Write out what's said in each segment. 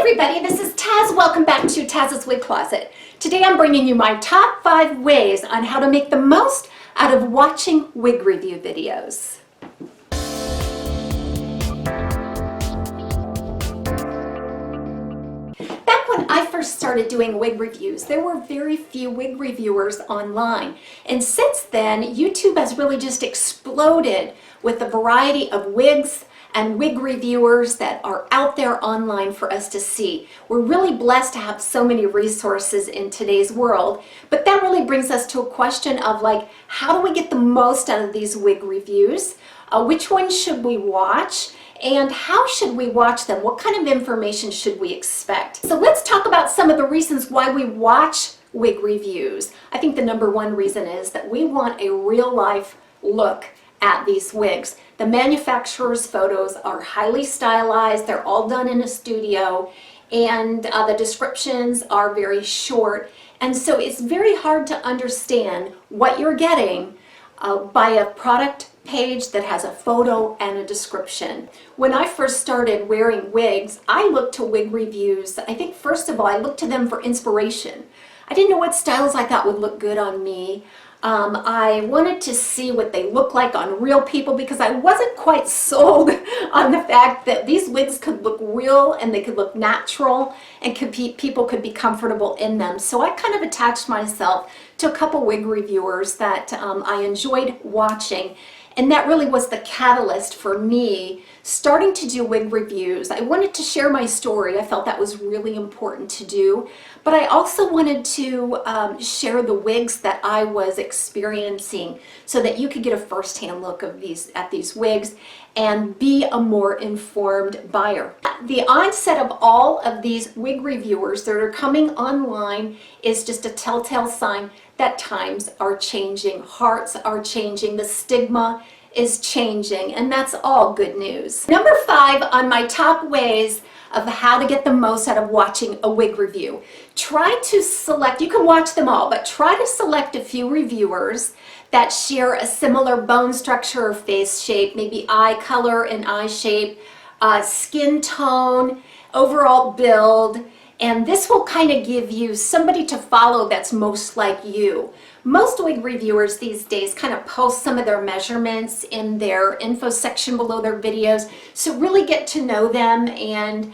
everybody, this is Taz. Welcome back to Taz's Wig Closet. Today I'm bringing you my top 5 ways on how to make the most out of watching wig review videos. Back when I first started doing wig reviews, there were very few wig reviewers online. And since then, YouTube has really just exploded with a variety of wigs and wig reviewers that are out there online for us to see. We're really blessed to have so many resources in today's world, but that really brings us to a question of like, how do we get the most out of these wig reviews? Which ones should we watch? And how should we watch them? What kind of information should we expect? So let's talk about some of the reasons why we watch wig reviews. I think the number one reason is that we want a real life look at these wigs. The manufacturer's photos are highly stylized, they're all done in a studio, and the descriptions are very short, and so it's very hard to understand what you're getting by a product page that has a photo and a description. When I first started wearing wigs, I looked to wig reviews. I think first of all, I looked to them for inspiration. I didn't know what styles I thought would look good on me. I wanted to see what they look like on real people because I wasn't quite sold on the fact that these wigs could look real and they could look natural and people could be comfortable in them. So I kind of attached myself to a couple wig reviewers that I enjoyed watching. And that really was the catalyst for me starting to do wig reviews. I wanted to share my story. I felt that was really important to do. But I also wanted to share the wigs that I was experiencing so that you could get a first-hand look of at these wigs and be a more informed buyer. The onset of all of these wig reviewers that are coming online is just a telltale sign that times are changing, hearts are changing, the stigma is changing, and that's all good news. Number 5 on my top ways of how to get the most out of watching a wig review. Try to select, you can watch them all, but try to select a few reviewers that share a similar bone structure or face shape, maybe eye color and eye shape, skin tone, overall build, and this will kind of give you somebody to follow that's most like you. Most wig reviewers these days kind of post some of their measurements in their info section below their videos, so really get to know them, and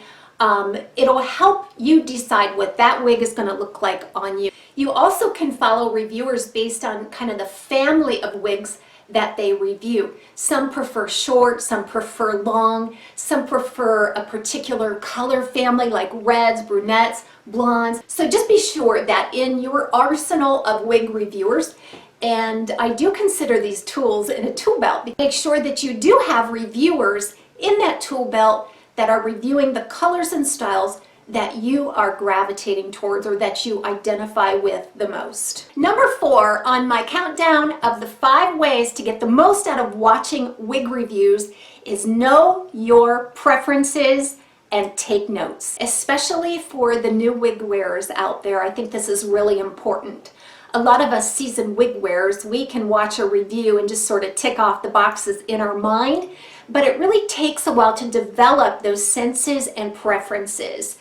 it'll help you decide what that wig is going to look like on you. You also can follow reviewers based on kind of the family of wigs that they review. Some prefer short, some prefer long, some prefer a particular color family like reds, brunettes, blondes. So just be sure that in your arsenal of wig reviewers, and I do consider these tools in a tool belt, make sure that you do have reviewers in that tool belt that are reviewing the colors and styles that you are gravitating towards or that you identify with the most. Number 4 on my countdown of the 5 ways to get the most out of watching wig reviews is know your preferences and take notes. Especially for the new wig wearers out there, I think this is really important. A lot of us seasoned wig wearers, we can watch a review and just sort of tick off the boxes in our mind, but it really takes a while to develop those senses and preferences.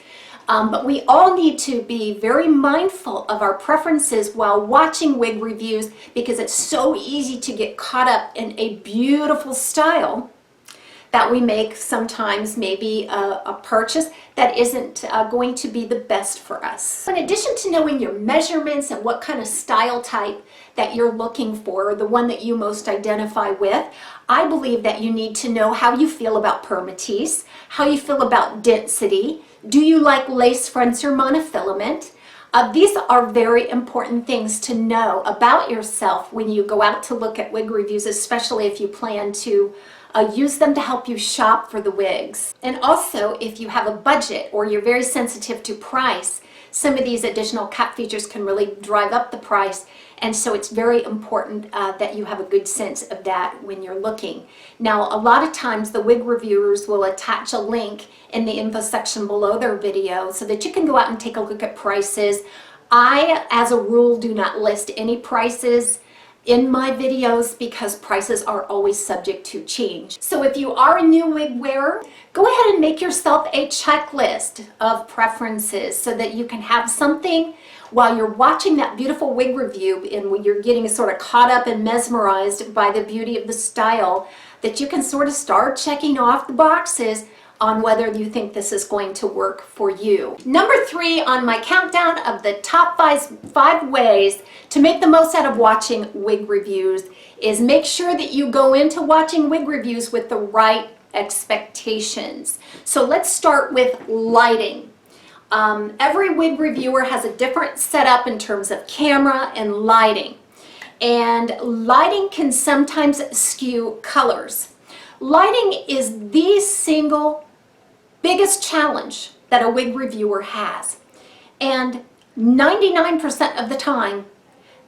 But we all need to be very mindful of our preferences while watching wig reviews because it's so easy to get caught up in a beautiful style that we make sometimes maybe a purchase that isn't going to be the best for us. In addition to knowing your measurements and what kind of style type that you're looking for, the one that you most identify with, I believe that you need to know how you feel about permatease, how you feel about density. Do you like lace fronts or monofilament? These are very important things to know about yourself when you go out to look at wig reviews, especially if you plan to use them to help you shop for the wigs. And also, if you have a budget or you're very sensitive to price, some of these additional cut features can really drive up the price, and so it's very important that you have a good sense of that when you're looking. Now, a lot of times the wig reviewers will attach a link in the info section below their video so that you can go out and take a look at prices. I, as a rule, do not list any prices in my videos because prices are always subject to change. So if you are a new wig wearer, go ahead and make yourself a checklist of preferences so that you can have something while you're watching that beautiful wig review and when you're getting sort of caught up and mesmerized by the beauty of the style, that you can sort of start checking off the boxes on whether you think this is going to work for you. Number 3 on my countdown of the top 5 ways to make the most out of watching wig reviews is make sure that you go into watching wig reviews with the right expectations. So let's start with lighting. Every wig reviewer has a different setup in terms of camera and lighting. And lighting can sometimes skew colors. Lighting is the single biggest challenge that a wig reviewer has. And 99% of the time,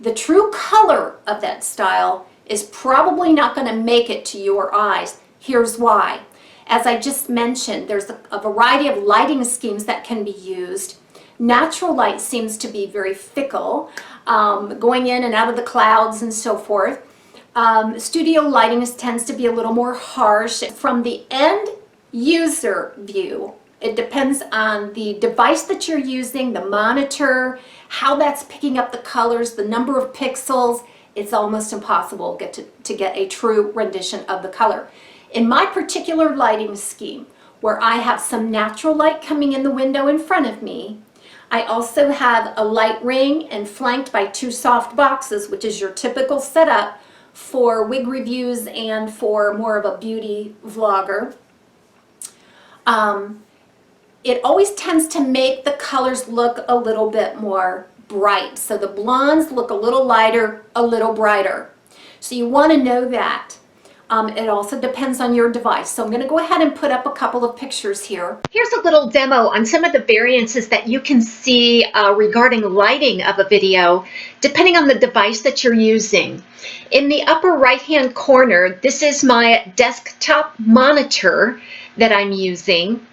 the true color of that style is probably not going to make it to your eyes. Here's why. As I just mentioned, there's a variety of lighting schemes that can be used. Natural light seems to be very fickle, going in and out of the clouds and so forth. Studio lighting tends to be a little more harsh. From the end user view, it depends on the device that you're using, the monitor, how that's picking up the colors, the number of pixels. It's almost impossible to get a true rendition of the color. In my particular lighting scheme, where I have some natural light coming in the window in front of me, I also have a light ring and flanked by 2 soft boxes, which is your typical setup for wig reviews and for more of a beauty vlogger. It always tends to make the colors look a little bit more bright. So the blondes look a little lighter, a little brighter. So you want to know that. It also depends on your device. So I'm going to go ahead and put up a couple of pictures here. Here's a little demo on some of the variances that you can see regarding lighting of a video, depending on the device that you're using. In the upper right-hand corner, this is my desktop monitor that I'm using.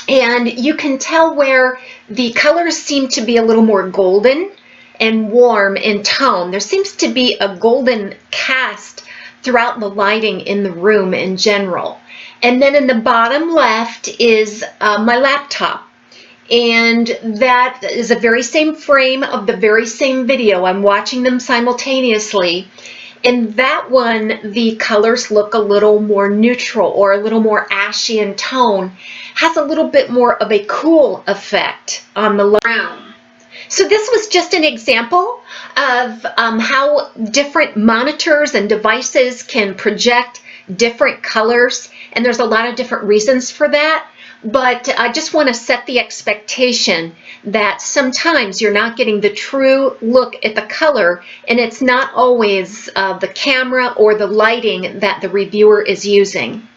And you can tell where the colors seem to be a little more golden and warm in tone. There seems to be a golden cast throughout the lighting in the room in general. And then in the bottom left is my laptop. And that is the very same frame of the very same video. I'm watching them simultaneously. In that one, the colors look a little more neutral or a little more ashy in tone. Has a little bit more of a cool effect on the room. So this was just an example of how different monitors and devices can project different colors, and there's a lot of different reasons for that. But I just want to set the expectation that sometimes you're not getting the true look at the color, and it's not always the camera or the lighting that the reviewer is using.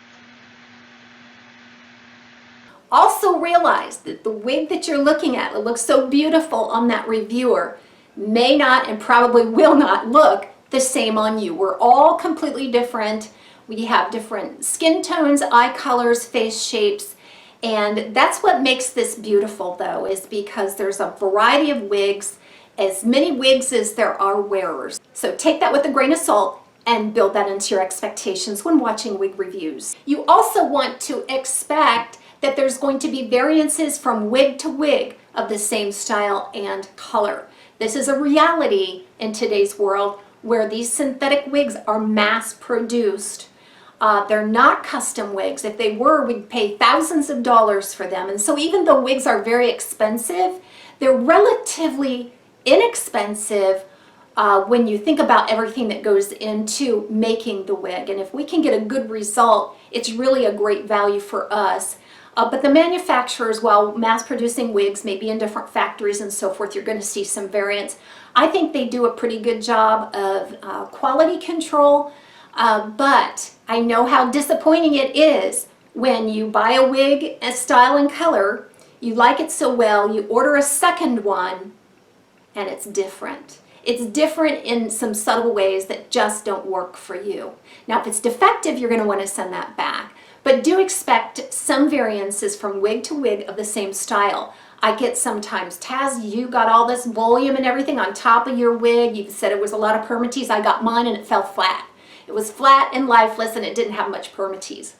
Also realize that the wig that you're looking at, it looks so beautiful on that reviewer, may not and probably will not look the same on you. We're all completely different. We have different skin tones, eye colors, face shapes, and that's what makes this beautiful though, is because there's a variety of wigs, as many wigs as there are wearers. So take that with a grain of salt and build that into your expectations when watching wig reviews. You also want to expect that there's going to be variances from wig to wig of the same style and color. This is a reality in today's world where these synthetic wigs are mass produced. They're not custom wigs. If they were, we'd pay thousands of dollars for them. And so even though wigs are very expensive, they're relatively inexpensive when you think about everything that goes into making the wig. And if we can get a good result, it's really a great value for us. But the manufacturers, while mass producing wigs may be in different factories and so forth, you're going to see some variance. I think they do a pretty good job of quality control, but I know how disappointing it is when you buy a wig, a style and color, you like it so well, you order a second one, and it's different. It's different in some subtle ways that just don't work for you. Now, if it's defective, you're going to want to send that back. but do expect some variances from wig to wig of the same style. I get sometimes, Taz, you got all this volume and everything on top of your wig. You said it was a lot of permatease. I got mine and it fell flat. It was flat and lifeless and it didn't have much permatease.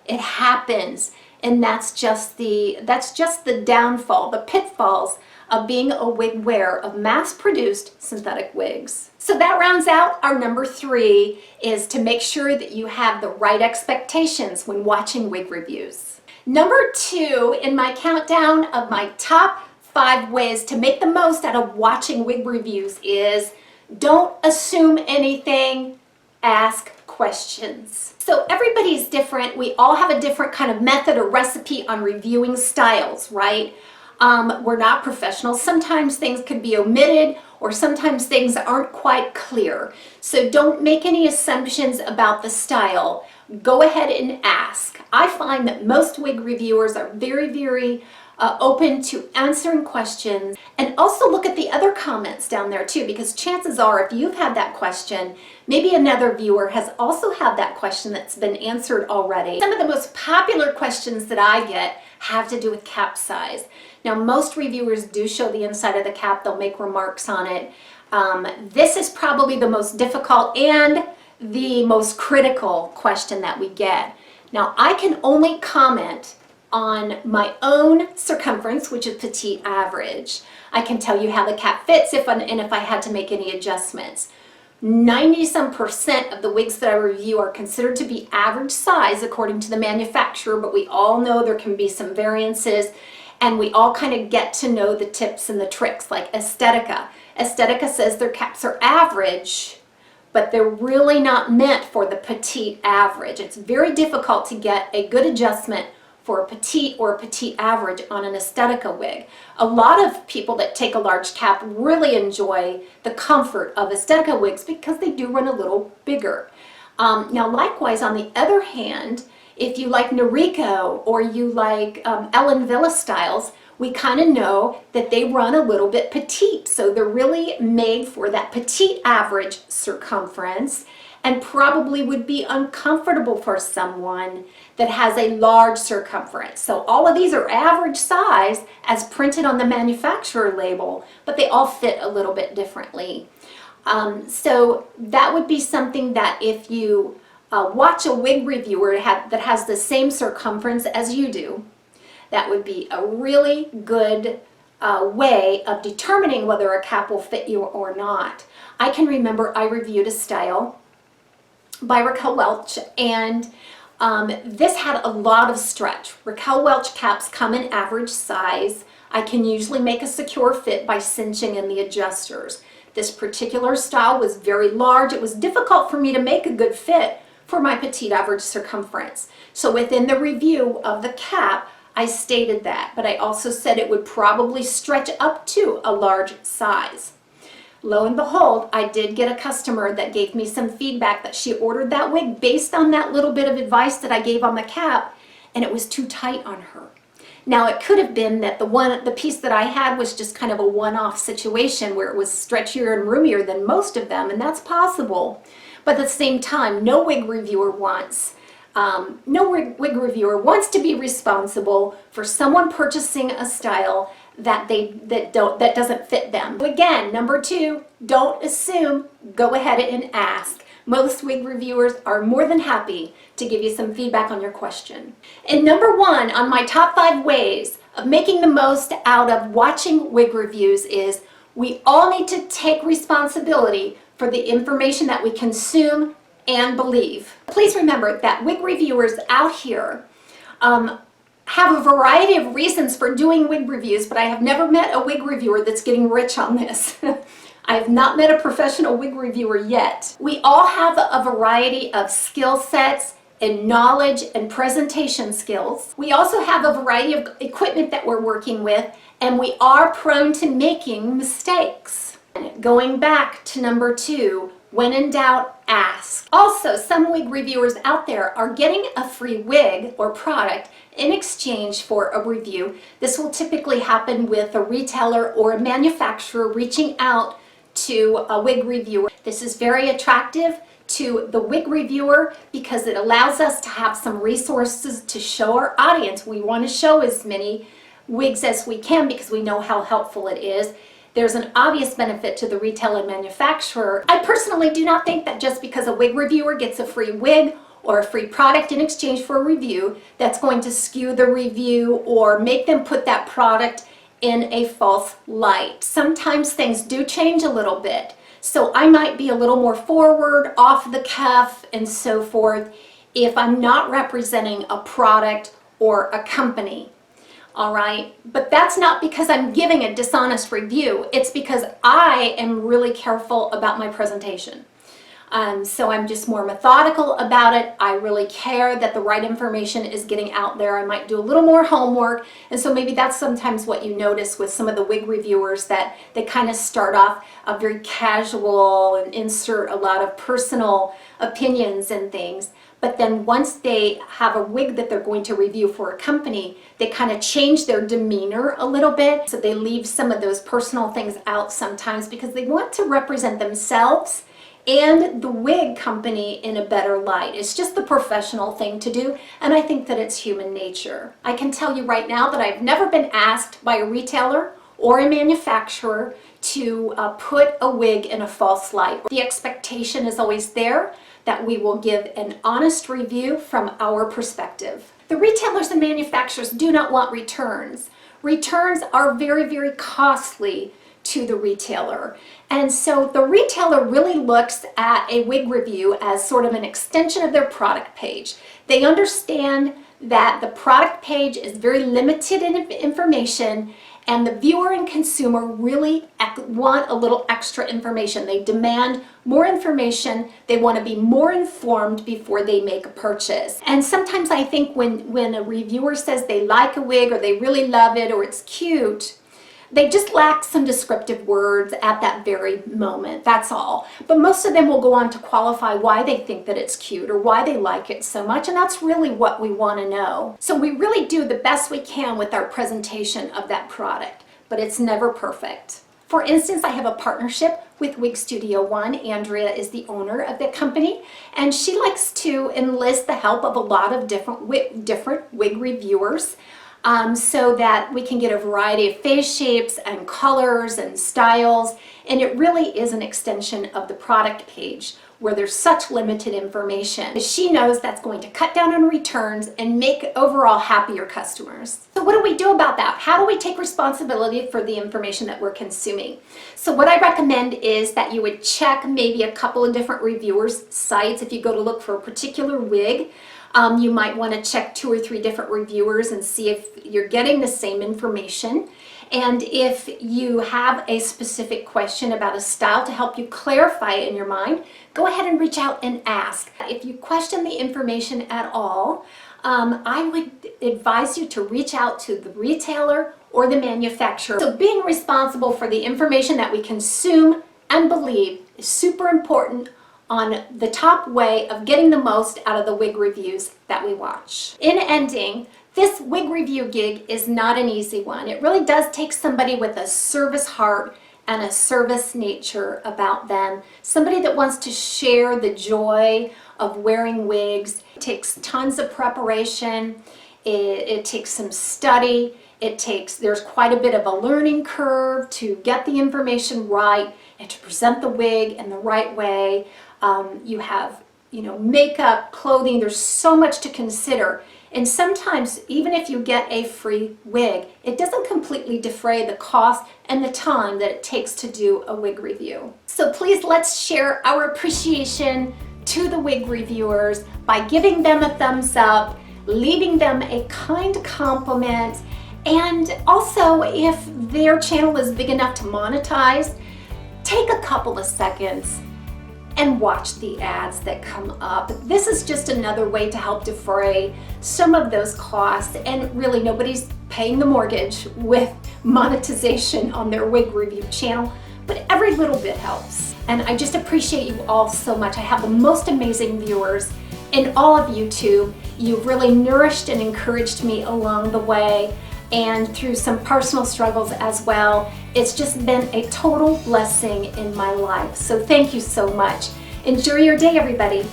It happens, and that's just the downfall, the pitfalls of being a wig wearer of mass-produced synthetic wigs. So that rounds out our number 3, is to make sure that you have the right expectations when watching wig reviews. Number 2 in my countdown of my top 5 ways to make the most out of watching wig reviews is don't assume anything, ask questions. So everybody's different. We all have a different kind of method or recipe on reviewing styles, right? We're not professionals. Sometimes things could be omitted or sometimes things aren't quite clear. So don't make any assumptions about the style. Go ahead and ask. I find that most wig reviewers are very open to answering questions, and also look at the other comments down there too, because chances are if you've had that question, maybe another viewer has also had that question that's been answered already. Some of the most popular questions that I get have to do with cap size. Now, most reviewers do show the inside of the cap. They'll make remarks on it. This is probably the most difficult and the most critical question that we get. Now, I can only comment on my own circumference, which is petite average. I can tell you how the cap fits if I had to make any adjustments. 90% of the wigs that I review are considered to be average size according to the manufacturer, but we all know there can be some variances, and we all kind of get to know the tips and the tricks, like Estetica. Estetica says their caps are average, but they're really not meant for the petite average. It's very difficult to get a good adjustment for a petite or a petite average on an Estetica wig. A lot of people that take a large cap really enjoy the comfort of Estetica wigs because they do run a little bigger. Now likewise, on the other hand, if you like Noriko or you like Ellen Wille styles, we kind of know that they run a little bit petite. So they're really made for that petite average circumference, and probably would be uncomfortable for someone that has a large circumference. So all of these are average size as printed on the manufacturer label, but they all fit a little bit differently. So that would be something that if you watch a wig reviewer that has the same circumference as you do, that would be a really good way of determining whether a cap will fit you or not. I can remember I reviewed a style by Raquel Welch, and this had a lot of stretch. Raquel Welch caps come in average size. I can usually make a secure fit by cinching in the adjusters. This particular style was very large. It was difficult for me to make a good fit for my petite average circumference. So within the review of the cap, I stated that, but I also said it would probably stretch up to a large size. Lo and behold, I did get a customer that gave me some feedback that she ordered that wig based on that little bit of advice that I gave on the cap, and it was too tight on her. Now, it could have been that the piece that I had was just kind of a one-off situation where it was stretchier and roomier than most of them, and that's possible. But at the same time, no wig reviewer wants to be responsible for someone purchasing a style that doesn't fit them. Again, number 2, don't assume, go ahead and ask. Most wig reviewers are more than happy to give you some feedback on your question. And number 1 on my top 5 ways of making the most out of watching wig reviews is we all need to take responsibility for the information that we consume and believe. Please remember that wig reviewers out here have a variety of reasons for doing wig reviews, but I have never met a wig reviewer that's getting rich on this. I have not met a professional wig reviewer yet. We all have a variety of skill sets and knowledge and presentation skills. We also have a variety of equipment that we're working with, and we are prone to making mistakes. Going back to number 2, when in doubt, ask. Also, some wig reviewers out there are getting a free wig or product in exchange for a review. This will typically happen with a retailer or a manufacturer reaching out to a wig reviewer. This is very attractive to the wig reviewer because it allows us to have some resources to show our audience. We want to show as many wigs as we can because we know how helpful it is. There's an obvious benefit to the retailer and manufacturer. I personally do not think that just because a wig reviewer gets a free wig or a free product in exchange for a review, that's going to skew the review or make them put that product in a false light. Sometimes things do change a little bit. So I might be a little more forward, off the cuff, and so forth if I'm not representing a product or a company. All right, but that's not because I'm giving a dishonest review. It's because I am really careful about my presentation. So I'm just more methodical about it. I really care that the right information is getting out there. I might do a little more homework. And so maybe that's sometimes what you notice with some of the wig reviewers, that they kind of start off very casual and insert a lot of personal opinions and things. But then once they have a wig that they're going to review for a company, they kind of change their demeanor a little bit. So they leave some of those personal things out sometimes because they want to represent themselves and the wig company in a better light. It's just the professional thing to do, and I think that it's human nature. I can tell you right now that I've never been asked by a retailer or a manufacturer to put a wig in a false light. The expectation is always there that we will give an honest review from our perspective. The retailers and manufacturers do not want returns. Returns are very, very costly to the retailer. And so the retailer really looks at a wig review as sort of an extension of their product page. They understand that the product page is very limited in information, and the viewer and consumer really want a little extra information. They demand more information. They want to be more informed before they make a purchase. And sometimes I think when a reviewer says they like a wig or they really love it or it's cute, they just lack some descriptive words at that very moment, that's all. But most of them will go on to qualify why they think that it's cute or why they like it so much, and that's really what we want to know. So we really do the best we can with our presentation of that product, but it's never perfect. For instance, I have a partnership with Wig Studio One. Andrea is the owner of the company, and she likes to enlist the help of a lot of different wig reviewers, so that we can get a variety of face shapes and colors and styles. And it really is an extension of the product page where there's such limited information. She knows that's going to cut down on returns and make overall happier customers. So what do we do about that? How do we take responsibility for the information that we're consuming? So what I recommend is that you would check maybe a couple of different reviewers' sites. If you go to look for a particular wig, you might want to check 2 or 3 different reviewers and see if you're getting the same information. And if you have a specific question about a style to help you clarify it in your mind, go ahead and reach out and ask. If you question the information at all, I would advise you to reach out to the retailer or the manufacturer. So being responsible for the information that we consume and believe is super important on the top way of getting the most out of the wig reviews that we watch. In ending, this wig review gig is not an easy one. It really does take somebody with a service heart and a service nature about them. Somebody that wants to share the joy of wearing wigs. It takes tons of preparation. It takes some study. There's quite a bit of a learning curve to get the information right and to present the wig in the right way. You have, makeup, clothing, there's so much to consider. And sometimes, even if you get a free wig, it doesn't completely defray the cost and the time that it takes to do a wig review. So please, let's share our appreciation to the wig reviewers by giving them a thumbs up, leaving them a kind compliment, and also if their channel is big enough to monetize, take a couple of seconds and watch the ads that come up. This is just another way to help defray some of those costs, and really nobody's paying the mortgage with monetization on their wig review channel, but every little bit helps. And I just appreciate you all so much. I have the most amazing viewers in all of YouTube. You've really nourished and encouraged me along the way, and through some personal struggles as well. It's just been a total blessing in my life. So thank you so much. Enjoy your day, everybody.